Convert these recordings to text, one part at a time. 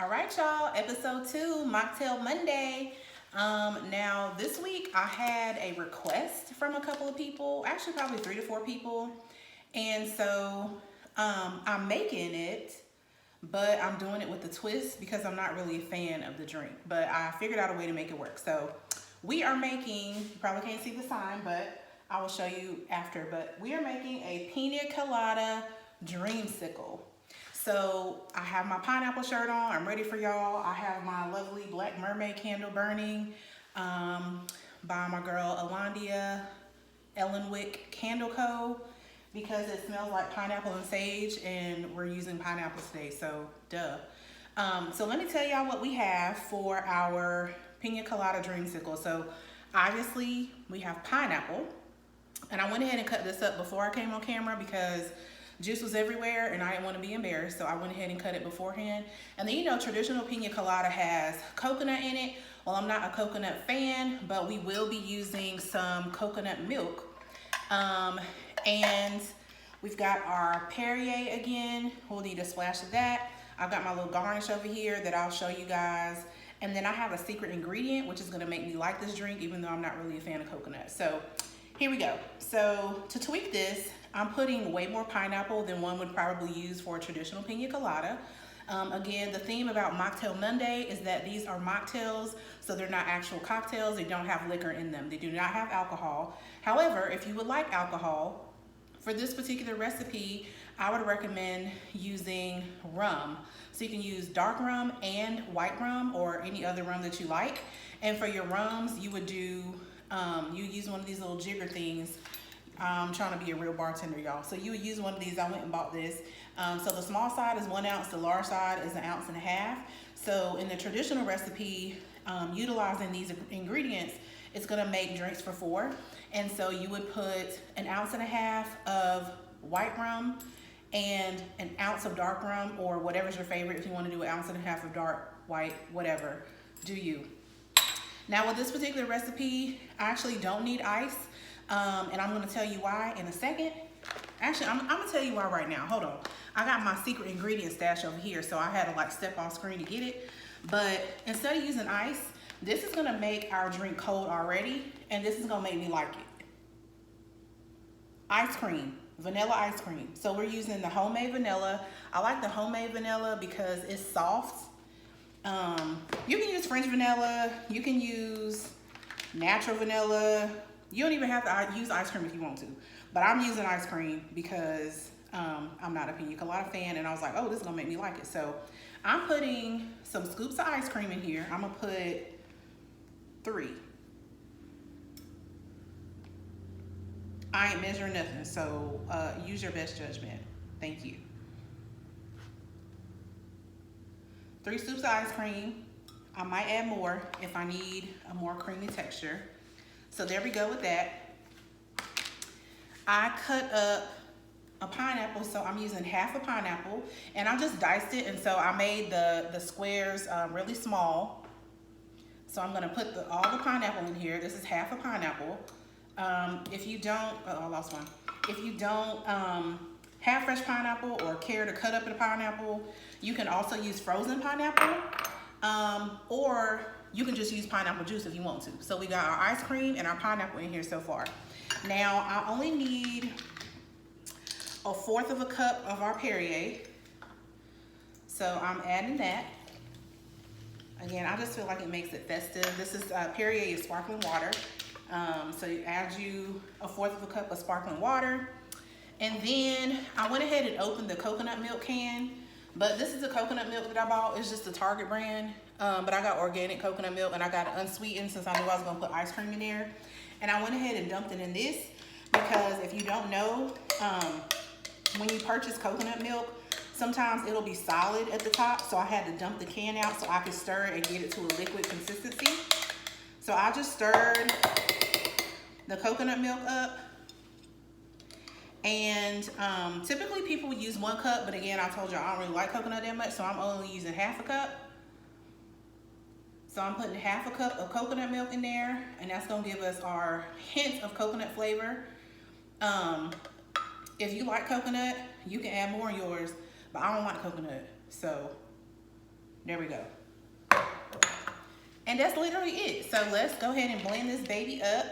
All right, y'all. Episode 2, Mocktail Monday. Now this week I had a request from a couple of people, actually probably 3 to 4 people, and so I'm making it, but I'm doing it with a twist because I'm not really a fan of the drink. But I figured out a way to make it work. So we are making. You probably can't see the sign, but I will show you after. But we are making a Piña Colada dreamsicle. So I have my pineapple shirt on. I'm ready for y'all. I have my lovely black mermaid candle burning by my girl Alondia Ellenwick Candle Co. because it smells like pineapple and sage, and we're using pineapples today, so duh. So let me tell y'all what we have for our Pina Colada dreamsicle. So obviously we have pineapple, and I went ahead and cut this up before I came on camera because juice was everywhere and I didn't want to be embarrassed, so I went ahead and cut it beforehand. And then, you know, traditional Pina Colada has coconut in it. Well, I'm not a coconut fan, but we will be using some coconut milk. And we've got our Perrier again. We'll need a splash of that. I've got my little garnish over here that I'll show you guys. And then I have a secret ingredient, which is gonna make me like this drink, even though I'm not really a fan of coconut. So here we go. So to tweak this, I'm putting way more pineapple than one would probably use for a traditional Pina Colada. Again, the theme about Mocktail Monday is that these are mocktails, so they're not actual cocktails. They don't have liquor in them. They do not have alcohol. However, if you would like alcohol, for this particular recipe, I would recommend using rum. So you can use dark rum and white rum or any other rum that you like. And for your rums, you would do, you use one of these little jigger things. I'm trying to be a real bartender, y'all. So you would use one of these. I went and bought this. So the small side is 1 ounce. The large side is 1.5 ounces. So in the traditional recipe, utilizing these ingredients, it's gonna make drinks for 4. And so you would put 1.5 ounces of white rum and 1 ounce of dark rum, or whatever's your favorite. If you want to do 1.5 ounces of dark, white, whatever, do you. Now with this particular recipe, I actually don't need ice. And I'm gonna tell you why in a second. Actually, I'm gonna tell you why right now. Hold on. I got my secret ingredient stash over here, so I had to like step off screen to get it. But instead of using ice, this is gonna make our drink cold already, and this is gonna make me like it. Ice cream, vanilla ice cream. So we're using the homemade vanilla. I like the homemade vanilla because it's soft. You can use French vanilla, you can use natural vanilla. You don't even have to use ice cream if you want to, but I'm using ice cream because I'm not a Pina Colada fan, and I was like, oh, this is gonna make me like it. So I'm putting some scoops of ice cream in here. I'm gonna put 3. I ain't measuring nothing, so use your best judgment. Thank you. 3 scoops of ice cream. I might add more if I need a more creamy texture. So there we go with that. I cut up a pineapple, so I'm using half a pineapple, and I just diced it, and so I made the squares really small. So I'm gonna put all the pineapple in here. This is half a pineapple. If you don't, I lost one. If you don't have fresh pineapple or care to cut up the pineapple, you can also use frozen pineapple, or you can just use pineapple juice if you want to. So we got our ice cream and our pineapple in here so far. Now I only need 1/4 cup of our Perrier. So I'm adding that. Again, I just feel like it makes it festive. This is Perrier is sparkling water. So you add 1/4 cup of sparkling water. And then I went ahead and opened the coconut milk can. But this is the coconut milk that I bought. It's just the Target brand. But I got organic coconut milk, and I got it unsweetened since I knew I was gonna put ice cream in there. And I went ahead and dumped it in this because if you don't know, when you purchase coconut milk, sometimes it'll be solid at the top. So I had to dump the can out so I could stir it and get it to a liquid consistency. So I just stirred the coconut milk up. And typically people would use 1 cup, but again, I told you I don't really like coconut that much, so I'm only using half a cup. So I'm putting half a cup of coconut milk in there, and that's gonna give us our hint of coconut flavor. If you like coconut, you can add more in yours, but I don't like coconut. So There we go. And that's literally it. So let's go ahead and blend this baby up.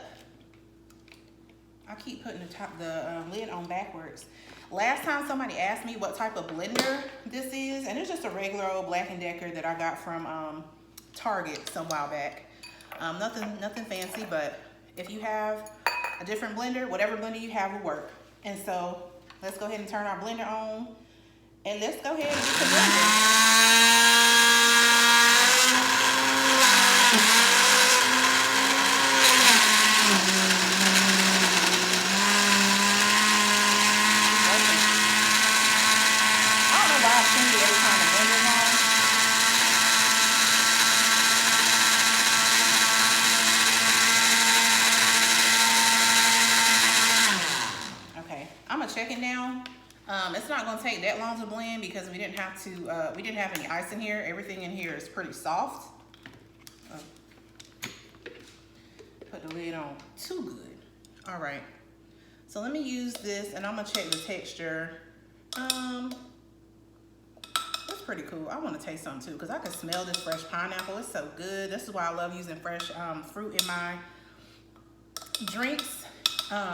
I keep putting the lid on backwards. Last time somebody asked me what type of blender this is, and it's just a regular old Black & Decker that I got from Target some while back. Nothing fancy, but if you have a different blender, whatever blender you have will work. And so let's go ahead and turn our blender on, and let's go ahead and get the blender. Check it now. It's not going to take that long to blend because we didn't have any ice in here. Everything in here is pretty soft. Put the lid on too good. All right. So let me use this, and I'm gonna check the texture. It's pretty cool. I want to taste something too because I can smell this fresh pineapple. It's so good. This is why I love using fresh fruit in my drinks.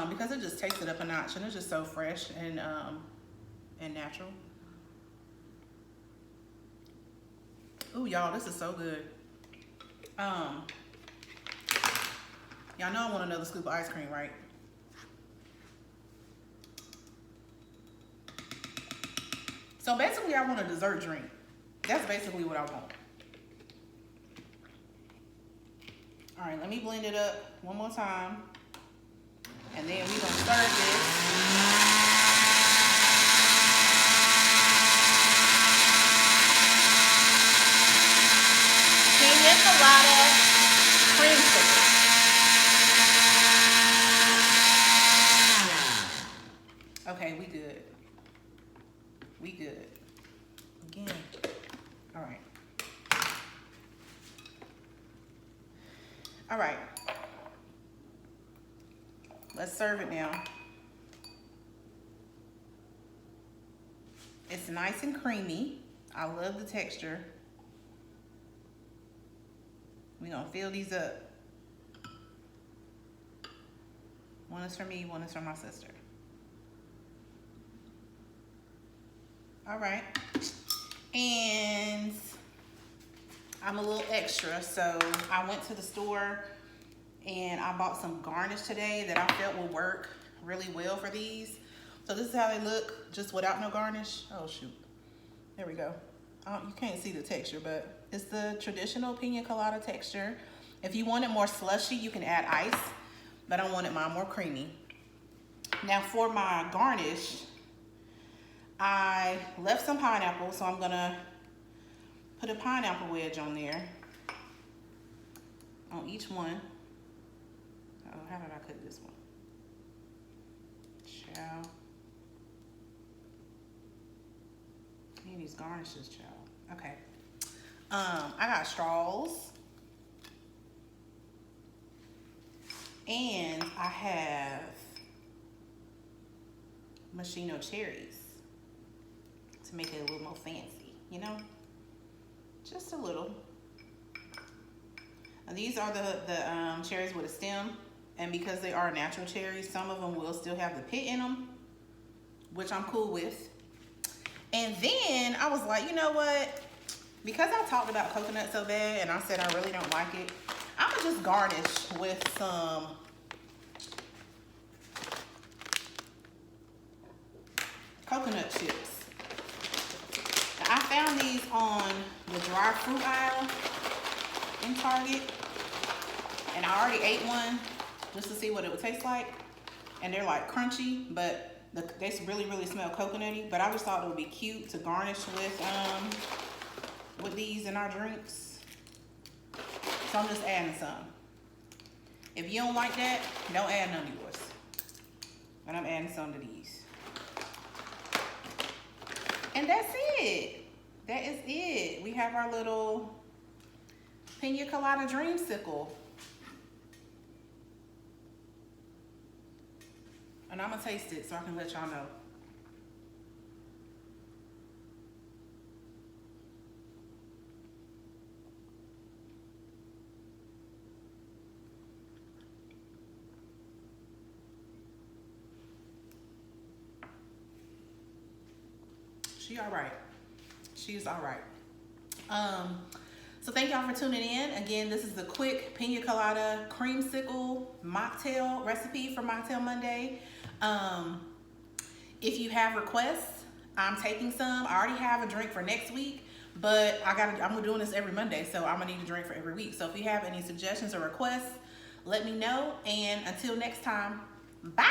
Because it just takes it up a notch, and it's just so fresh and natural. Ooh, y'all, this is so good. Y'all know I want another scoop of ice cream, right? So basically, I want a dessert drink. That's basically what I want. All right, let me blend it up one more time. And then we're gonna serve this. Piña Colada Creamsicles. Okay, we good. We good. Again. All right. All right. Let's serve it now. It's nice and creamy. I love the texture. We're gonna fill these up. One is for me, one is for my sister. All right. And I'm a little extra, so I went to the store and I bought some garnish today that I felt will work really well for these. So this is how they look, just without no garnish. Oh shoot, there we go. You can't see the texture, but it's the traditional Pina Colada texture. If you want it more slushy, you can add ice, but I wanted mine more creamy. Now for my garnish, I left some pineapple, so I'm gonna put a pineapple wedge on there, on each one. Oh, how did I cut this one? Child. Need these garnishes, child. Okay. I got straws. And I have machino cherries to make it a little more fancy, you know? Just a little. Now, these are the cherries with a stem. And because they are natural cherries, some of them will still have the pit in them, which I'm cool with. And then I was like, you know what? Because I talked about coconut so bad and I said I really don't like it, I'm gonna just garnish with some coconut chips. Now, I found these on the dry fruit aisle in Target, and I already ate one just to see what it would taste like. And they're like crunchy, but they really, really smell coconutty. But I just thought it would be cute to garnish with these in our drinks. So I'm just adding some. If you don't like that, don't add none of yours. But I'm adding some to these. And that's it. That is it. We have our little Piña Colada dreamsicle. And I'm gonna taste it so I can let y'all know. She all right. She's all right. So thank y'all for tuning in. Again, this is the quick Pina Colada creamsicle mocktail recipe for Mocktail Monday. If you have requests, I'm taking some. I already have a drink for next week, but I'm doing this every Monday, so I'm gonna need a drink for every week. So if you have any suggestions or requests, let me know. And until next time, bye.